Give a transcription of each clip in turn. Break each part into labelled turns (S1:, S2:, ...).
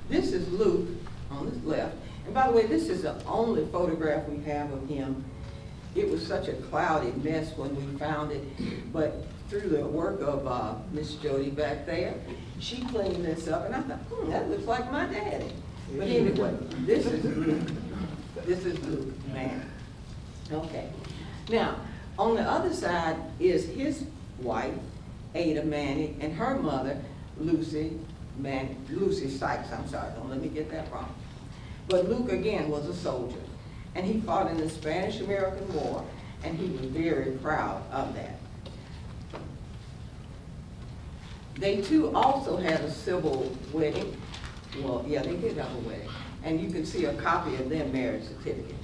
S1: This is Luke on his left. And by the way, this is the only photograph we have of him. It was such a cloudy mess when we found it, but through the work of Miss Jody back there, she cleaned this up, and I thought, that looks like my daddy. But anyway, this is Luke. This is Luke, man. Okay. Now, on the other side is his wife, Ada Manning, and her mother, Lucy Sykes. I'm sorry, don't let me get that wrong. But Luke, again, was a soldier, and he fought in the Spanish-American War, and he was very proud of that. They too also had a civil wedding. Well, yeah, they did have a wedding, and you can see a copy of their marriage certificate.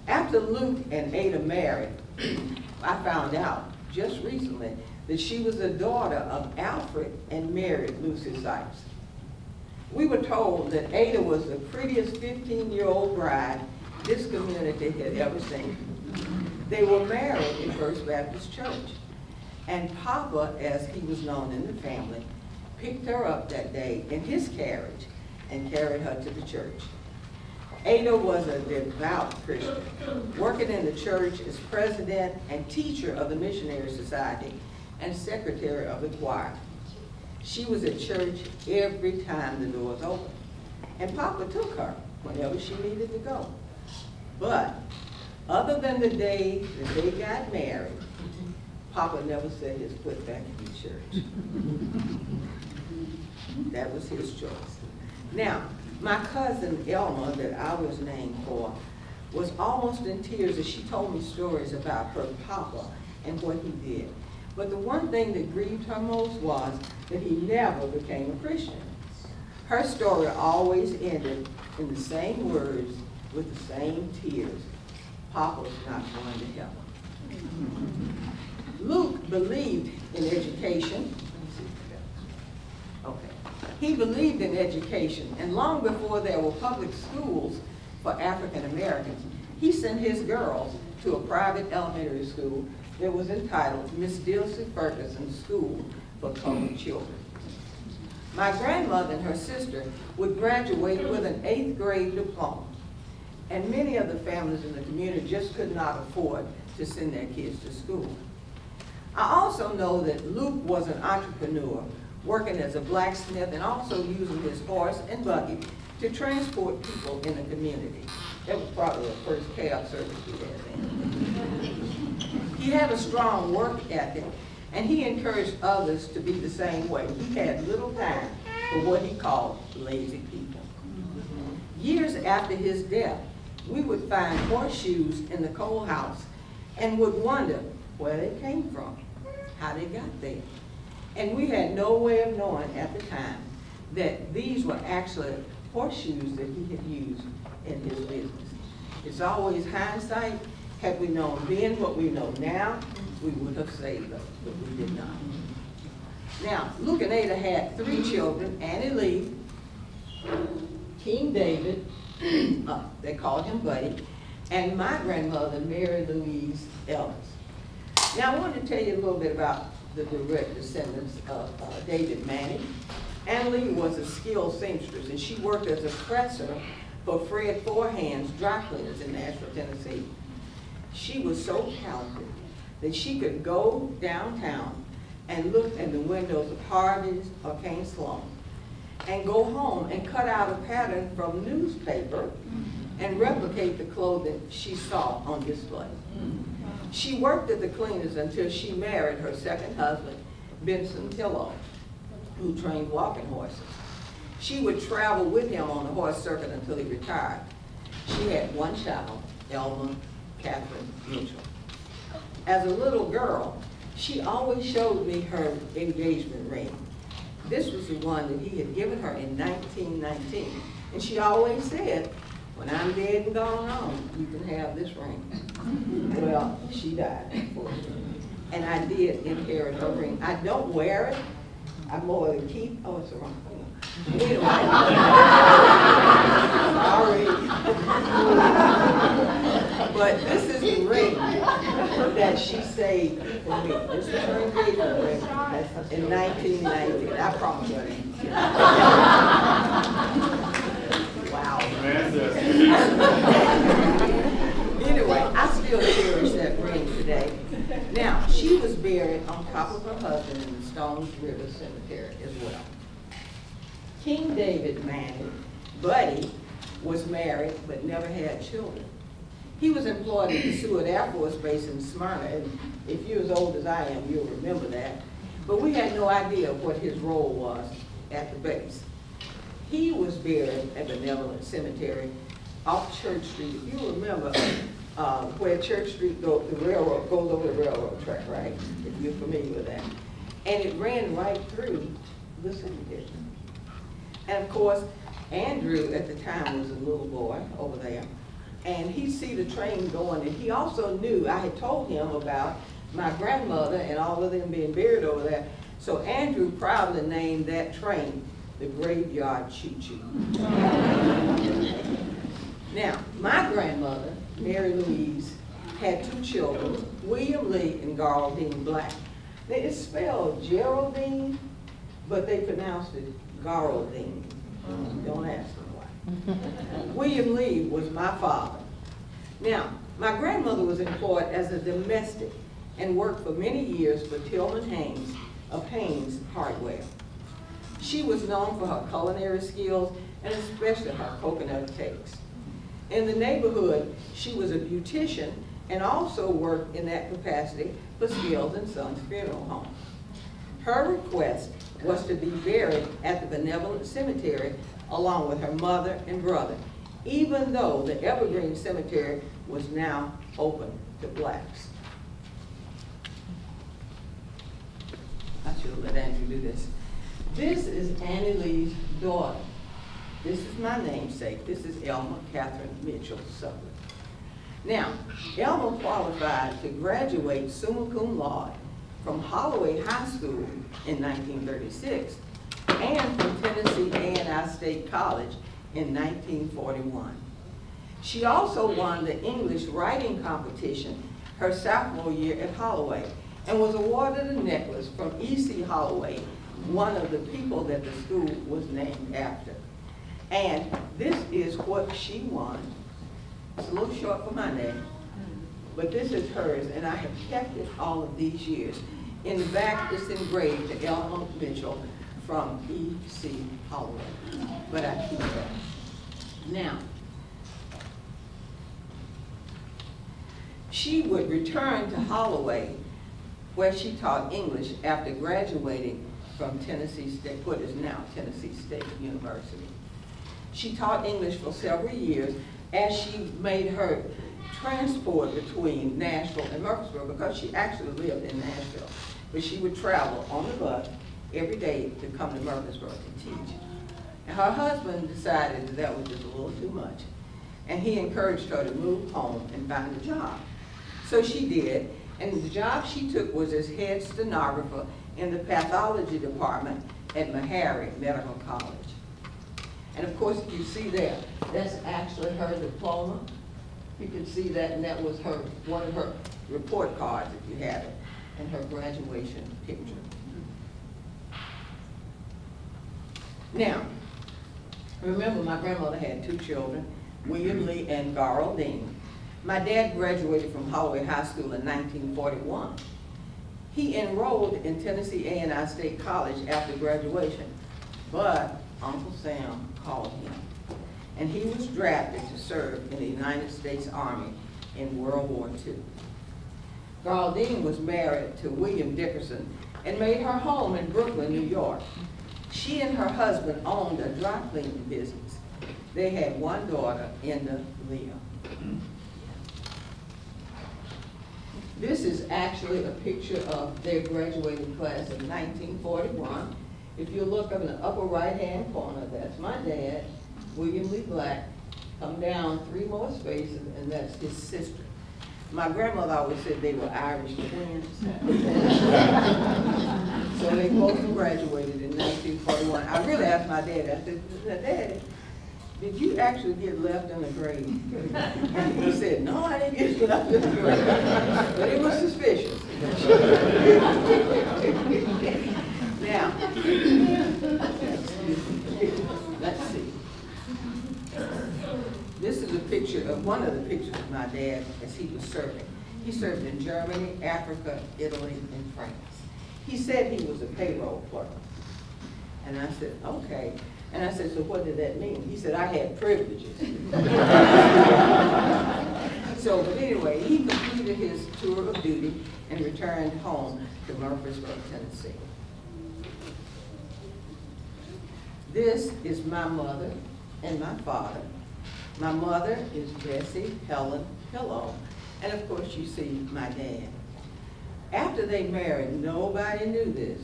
S1: After Luke and Ada married, I found out just recently that she was the daughter of Alfred and Mary Lucy Sykes. We were told that Ada was the prettiest 15-year-old bride this community had ever seen. They were married in First Baptist Church, and Papa, as he was known in the family, picked her up that day in his carriage and carried her to the church. Ada was a devout Christian, working in the church as president and teacher of the Missionary Society and secretary of the choir. She was at church every time the doors opened, and Papa took her whenever she needed to go. But other than the day that they got married, Papa never set his foot back in the church. That was his choice. Now, my cousin Elma, that I was named for, was almost in tears as she told me stories about her papa and what he did. But the one thing that grieved her most was that he never became a Christian. Her story always ended in the same words with the same tears. Papa's not going to heaven. Luke believed in education. Okay. He believed in education, and long before there were public schools for African Americans, he sent his girls to a private elementary school that was entitled Miss Dilsey Ferguson School for Colored Children. My grandmother and her sister would graduate with an 8th grade diploma, and many of the families in the community just could not afford to send their kids to school. I also know that Luke was an entrepreneur, working as a blacksmith and also using his horse and buggy to transport people in the community. That was probably the first cab service we had. He had a strong work ethic, and he encouraged others to be the same way. He had little time for what he called lazy people. Years after his death, we would find horseshoes in the coal house and would wonder where they came from, how they got there. And we had no way of knowing at the time that these were actually horseshoes that he had used in his business. It's always hindsight. Had we known then what we know now, we would have saved them, but we did not. Now, Luke and Ada had 3 children: Annie Lee, King David, they called him Buddy, and my grandmother, Mary Louise Ellis. Now, I want to tell you a little bit about the direct descendants of David Manning. Annie Lee was a skilled seamstress, and she worked as a presser for Fred Forehand's dry cleaners in Nashville, Tennessee. She was so talented that she could go downtown and look in the windows of Harvey's or Kane Sloan and go home and cut out a pattern from newspaper and replicate the clothing she saw on display. She worked at the cleaners until she married her second husband, Benson Tillow, who trained walking horses. She would travel with him on the horse circuit until he retired. She had 1 child, Elma Catherine Mitchell. As a little girl, she always showed me her engagement ring. This was the one that he had given her in 1919. And she always said, "When I'm dead and gone on, you can have this ring." Well, she died, unfortunately. And I did inherit her ring. I don't wear it. I more than keep. Oh, it's the wrong thing. Anyway. Sorry. But this is the ring that she saved for me. This is her engagement ring in 1919. I promise you. Toms River Cemetery as well. King David married. Buddy was married but never had children. He was employed at the Seward Air Force Base in Smyrna, and if you're as old as I am, you'll remember that. But we had no idea what his role was at the base. He was buried at Benevolent Cemetery off Church Street. If you remember where Church Street the railroad goes over the railroad track, right? If you're familiar with that. And it ran right through the cemetery. And of course, Andrew at the time was a little boy over there. And he'd see the train going, and he also knew, I had told him about my grandmother and all of them being buried over there. So Andrew proudly named that train the Graveyard Choo Choo. Now, my grandmother, Mary Louise, had 2 children, William Lee and Geraldine Black. It's spelled Geraldine, but they pronounced it Geraldine. Don't ask me why. William Lee was my father. Now, my grandmother was employed as a domestic and worked for many years for Tillman Haynes of Haynes Hardware. She was known for her culinary skills and especially her coconut cakes. In the neighborhood, she was a beautician and also worked in that capacity for Scales and Sons Funeral Home. Her request was to be buried at the Benevolent Cemetery along with her mother and brother, even though the Evergreen Cemetery was now open to blacks. I should have let Andrew do this. This is Annie Lee's daughter. This is my namesake. This is Elma Catherine Mitchell Sutherland. Now, Elma qualified to graduate summa cum laude from Holloway High School in 1936 and from Tennessee A&I State College in 1941. She also won the English writing competition her sophomore year at Holloway and was awarded a necklace from E.C. Holloway, one of the people that the school was named after. And this is what she won. It's a little short for my name, but this is hers, and I have kept it all of these years. In the back, it's engraved to Elma Mitchell from E.C. Holloway, but I keep that. Now, she would return to Holloway, where she taught English after graduating from Tennessee State, what is now Tennessee State University. She taught English for several years as she made her transport between Nashville and Murfreesboro, because she actually lived in Nashville. But she would travel on the bus every day to come to Murfreesboro to teach. And her husband decided that was just a little too much. And he encouraged her to move home and find a job. So she did, and the job she took was as head stenographer in the pathology department at Meharry Medical College. And of course, you see there, that's actually her diploma. You can see that, and that was her, one of her report cards, if you have it, and her graduation picture. Now, remember my grandmother had 2 children, William Lee and Geraldine. My dad graduated from Holloway High School in 1941. He enrolled in Tennessee A&I State College after graduation, but Uncle Sam called him, and he was drafted to serve in the United States Army in World War II. Geraldine was married to William Dickerson and made her home in Brooklyn, New York. She and her husband owned a dry cleaning business. They had 1 daughter, Enda Leah. This is actually a picture of their graduating class in 1941. If you look up in the upper right-hand corner, that's my dad, William Lee Black. Come down 3 more spaces, and that's his sister. My grandmother always said they were Irish twins. So they both graduated in 1941. I really asked my dad, I said, Daddy, did you actually get left in the grave? And he said, no, I didn't get left in the grave. But it was suspicious. Now, let's see. This is a picture of one of the pictures of my dad as he was serving. He served in Germany, Africa, Italy, and France. He said he was a payroll clerk. And I said, okay. And I said, so what did that mean? He said, I had privileges. So, but anyway, he completed his tour of duty and returned home to Murfreesboro, Tennessee. This is my mother and my father. My mother is Bessie Helen Pillow. And of course, you see my dad. After they married, nobody knew this,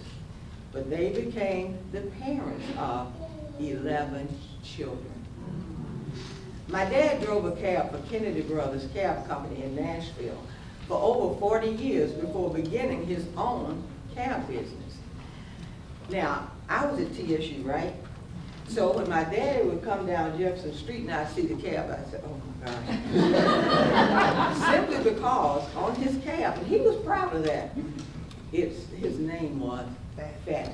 S1: but they became the parents of 11 children. My dad drove a cab for Kennedy Brothers Cab Company in Nashville for over 40 years before beginning his own cab business. Now, I was at TSU, right? So when my daddy would come down Jefferson Street and I'd see the cab, I'd say, oh my gosh. Simply because on his cab, and he was proud of that, his name was Fat Dad.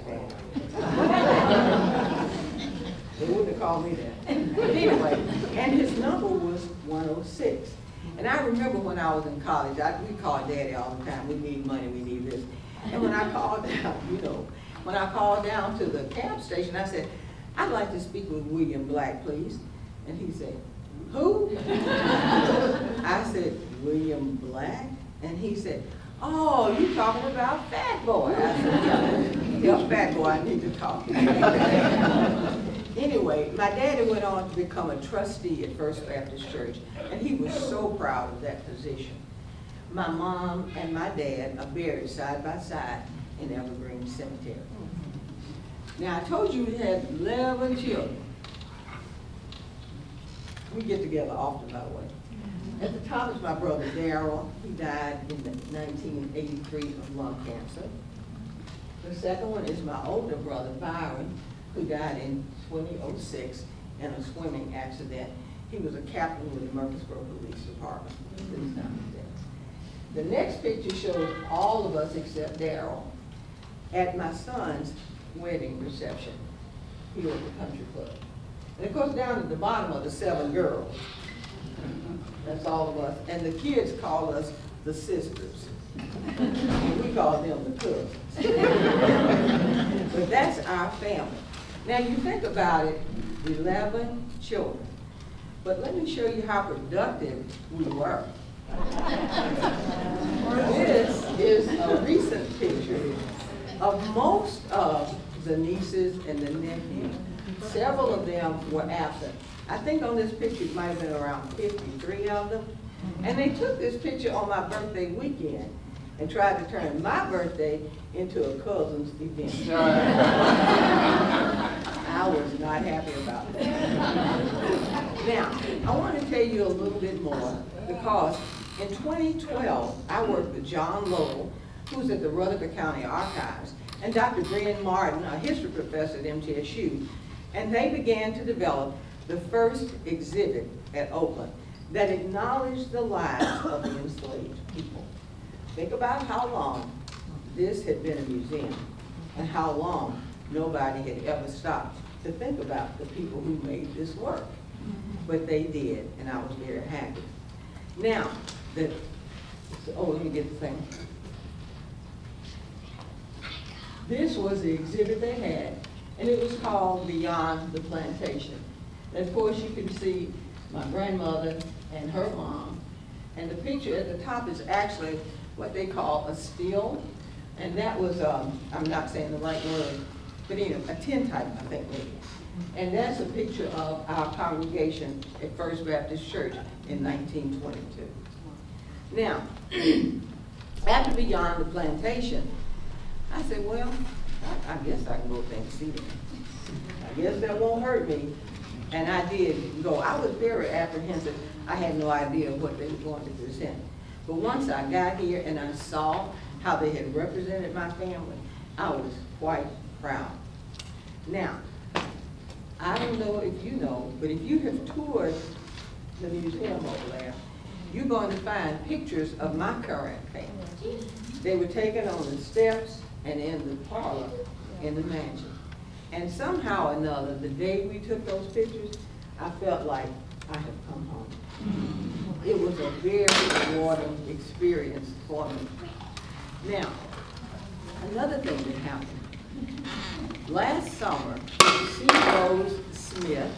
S1: They wouldn't have called me that. But anyway, and his number was 106. And I remember when I was in college, we called Daddy all the time. We need money, we need this. And when I called down, when I called down to the cab station, I said, I'd like to speak with William Black, please. And he said, who? I said, William Black? And he said, oh, you talking about Fat Boy? I said, yeah, Fat Boy, I need to talk to you. Anyway, my daddy went on to become a trustee at First Baptist Church, and he was so proud of that position. My mom and my dad are buried side by side in Evergreen Cemetery. Now, I told you we had 11 children. We get together often, by the way. At the top is my brother Darrell. He died in 1983 of lung cancer. The second one is my older brother Byron, who died in 2006 in a swimming accident. He was a captain with the Murfreesboro Police Department at this time of death. The next picture shows all of us except Darrell at my son's wedding reception here at the country club. And of course, down at the bottom are the 7 girls. That's all of us. And the kids call us the sisters. And we call them the cousins. But that's our family. Now you think about it, 11 children. But let me show you how productive we were. This is a recent picture of most of the nieces and the nephews. Several of them were absent. I think on this picture it might have been around 53 of them. And they took this picture on my birthday weekend and tried to turn my birthday into a cousin's event. I was not happy about that. Now, I want to tell you a little bit more because in 2012, I worked with John Lowell, who's at the Rutherford County Archives, and Dr. Brian Martin, a history professor at MTSU, and they began to develop the first exhibit at Oakland that acknowledged the lives of the enslaved people. Think about how long this had been a museum and how long nobody had ever stopped to think about the people who made this work. But they did, and I was very happy. Now, let me get the thing. This was the exhibit they had, and it was called Beyond the Plantation. And of course, you can see my grandmother and her mom. And the picture at the top is actually what they call a still. And that was, I'm not saying the right word, but anyway, a tintype, I think maybe. And that's a picture of our congregation at First Baptist Church in 1922. Now, after Beyond the Plantation, I said, well, I guess I can go up there and see them. I guess that won't hurt me. And I did go. I was very apprehensive. I had no idea what they were going to present. But once I got here and I saw how they had represented my family, I was quite proud. Now, I don't know if you know, but if you have toured the museum over there, you're going to find pictures of my current family. They were taken on the steps and in the parlor in the mansion. And somehow or another, the day we took those pictures, I felt like I have come home. It was a very rewarding experience for me. Now, Another thing that happened. Last summer, C. Rose Smith,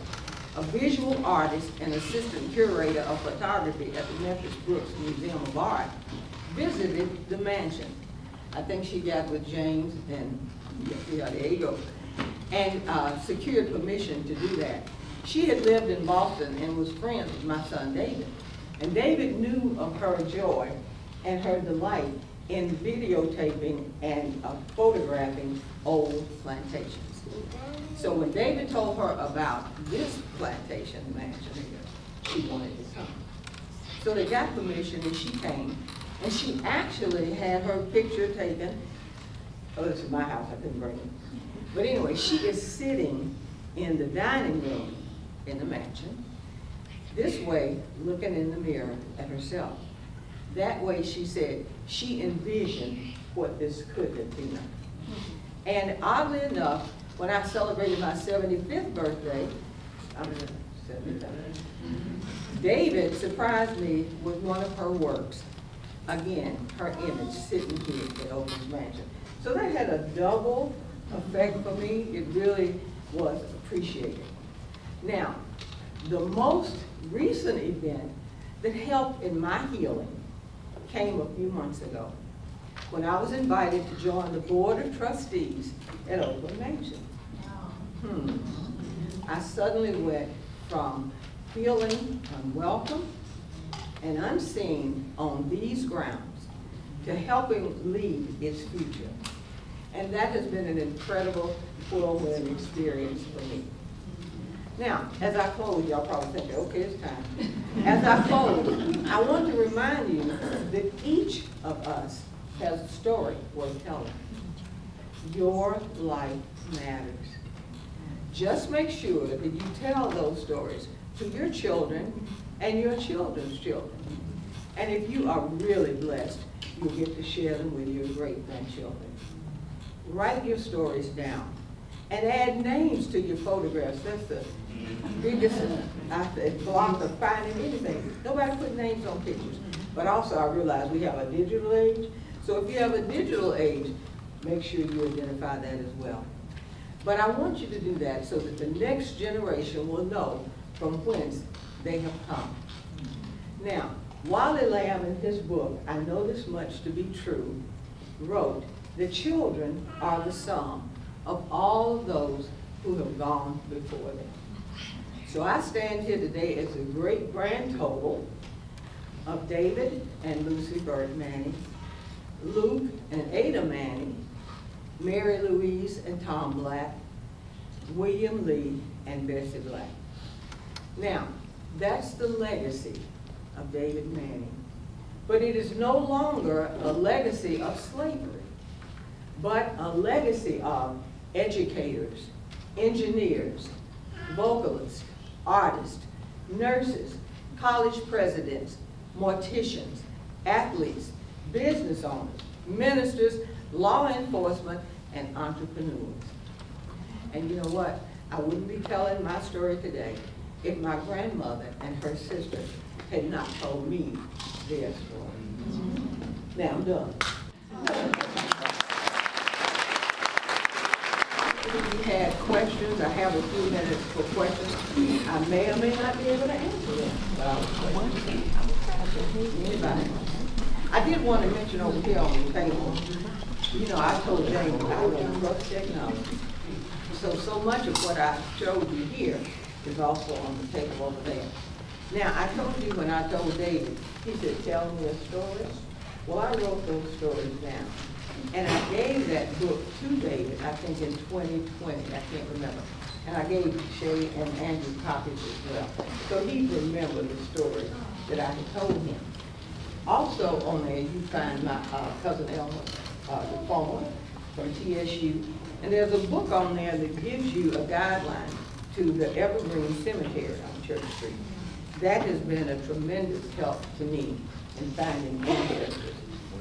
S1: a visual artist and assistant curator of photography at the Memphis Brooks Museum of Art, visited the mansion. I think she got with James and, yeah, there you go, and secured permission to do that. She had lived in Boston and was friends with my son David. And David knew of her joy and her delight in videotaping and photographing old plantations. So when David told her about this plantation mansion here, she wanted to come. So they got permission and she came, and she actually had her picture taken. Oh, this is my house, I couldn't bring it. But anyway, she is sitting in the dining room in the mansion, this way, looking in the mirror at herself. That way, she said, she envisioned what this could have been. And oddly enough, when I celebrated my 75th birthday, David surprised me with one of her works. Again, her image sitting here at Oakland's mansion. So that had a double effect for me. It really was appreciated. Now, the most recent event that helped in my healing came a few months ago when I was invited to join the Board of Trustees at Oakland Mansion. I suddenly went from feeling unwelcome and unseen on these grounds to helping lead its future. And that has been an incredible whirlwind experience for me. Now, as I close, y'all probably think, okay, it's time. As I close, I want to remind you that each of us has a story worth telling. Your life matters. Just make sure that you tell those stories to your children and your children's children. And if you are really blessed, you'll get to share them with your great-grandchildren. Write your stories down and add names to your photographs. That's the biggest block of finding anything. Nobody put names on pictures. But also I realize we have a digital age. So if you have a digital age, make sure you identify that as well. But I want you to do that so that the next generation will know from whence they have come. Now, Wally Lamb in his book, I Know This Much to Be True, wrote, the children are the sum of all of those who have gone before them. So I stand here today as a great grand total of David and Lucy Bird Manning, Luke and Ada Manning, Mary Louise and Tom Black, William Lee and Bessie Black. Now, that's the legacy of David Manning. But it is no longer a legacy of slavery, but a legacy of educators, engineers, vocalists, artists, nurses, college presidents, morticians, athletes, business owners, ministers, law enforcement, and entrepreneurs. And you know what? I wouldn't be telling my story today if my grandmother and her sister had not told me their story. Now I'm done. If you had questions, I have a few minutes for questions. I may or may not be able to answer them. Anybody? I did want to mention over here on the table, you know, I told James I don't trust technology. So much of what I showed you here is also on the table over there. Now, I told you when I told David, he said, tell me a story. Well, I wrote those stories down. And I gave that book to David, I think in 2020, I can't remember. And I gave Shay and Andrew copies as well. So he remembered the story that I had told him. Also on there, you find my cousin Elma, diploma from TSU. And there's a book on there that gives you a guideline to the Evergreen Cemetery on Church Street. That has been a tremendous help to me in finding ancestors.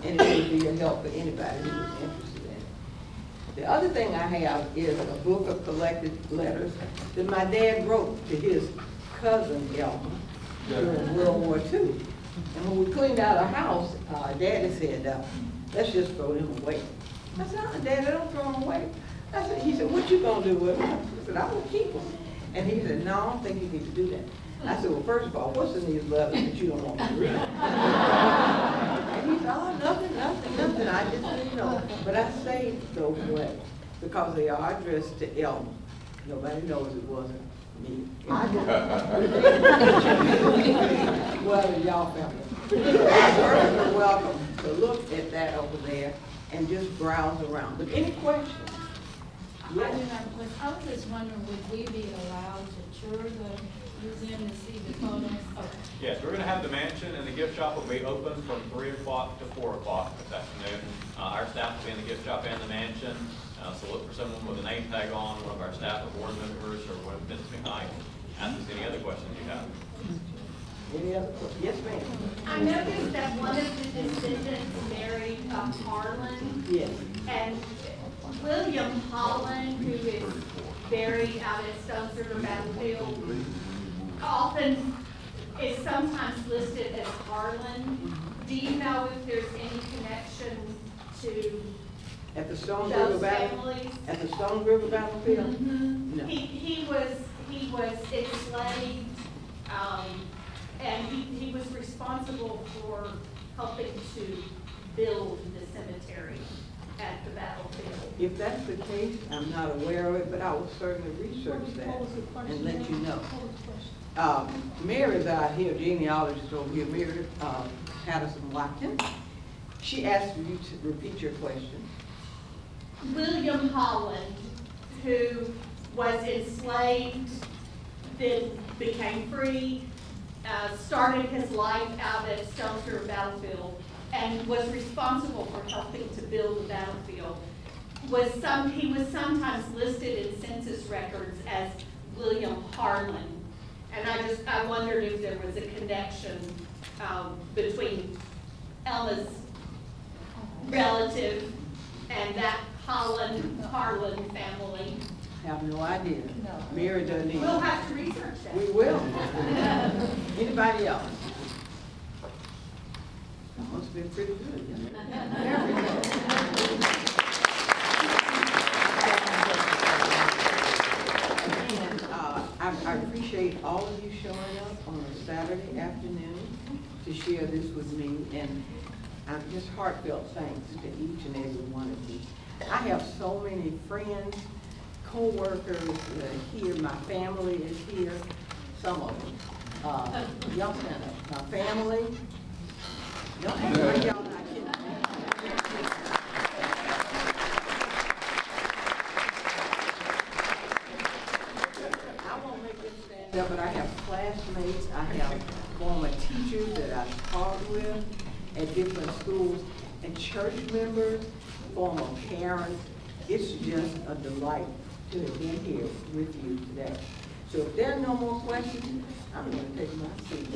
S1: And it would be a help for anybody who is interested in it. The other thing I have is a book of collected letters that my dad wrote to his cousin Elma during World War II. And when we cleaned out our house, Daddy said, let's just throw them away. I said, Dad, I don't throw them away. He said, what you gonna do with them? I said, I'm gonna keep them. And he said, no, I don't think you need to do that. I said, well, first of all, what's in these letters that you don't want me to read? And he said, oh, nothing. I just didn't know. But I saved those letters because they are addressed to Elma. Nobody knows it wasn't me. I didn't. Well, y'all family. You're welcome to look at that over there and just browse around. But any questions?
S2: I do have a question. I was just wondering, would we be allowed to tour the museum to see the photos? Okay.
S3: Yes, we're going to have the mansion and the gift shop will be open from 3 o'clock to 4 o'clock this afternoon. Our staff will be in the gift shop and the mansion. So look for someone with a name tag on, one of our staff or board members, or one of Ms. McKnight. Ask us any other questions you have.
S1: Any other questions? Yes, ma'am.
S4: I noticed that one of the descendants married Harlan.
S1: Yes.
S4: And William Holland, who is buried out at Stones River Battlefield, often is sometimes listed as Harlan. Do you know if there's any connection to
S1: At the Stone River
S4: those
S1: Battlefield?
S4: families?
S1: At the Stone River Battlefield?
S4: Mm-hmm.
S1: No.
S4: He was enslaved, and he was responsible for helping to build the cemetery at the battlefield.
S1: If that's the case, I'm not aware of it, but I will certainly research that and let you know. Mary's out here, genealogist over here, Mary Patterson-Watkins. She asked you to repeat your question.
S4: William Holland, who was enslaved, then became free, started his life out at Stones River Battlefield, and was responsible for helping to build the battlefield. He was sometimes listed in census records as William Harlan, and I wondered if there was a connection between Elma's relative and that Harlan family.
S1: I have no idea. Mary doesn't either.
S4: We'll have to research that.
S1: We will. Anybody else? That must have been pretty good. Very good. And I appreciate all of you showing up on a Saturday afternoon to share this with me, and I'm just heartfelt thanks to each and every one of you. I have so many friends, co-workers here. My family is here, some of them. Y'all stand up. My family. Y'all act like y'all not kidding. I won't make them stand up, but I have classmates, I have former teachers that I've taught with at different schools, and church members, former parents. It's just a delight to have been here with you today. So if there are no more questions, I'm going to take my seat.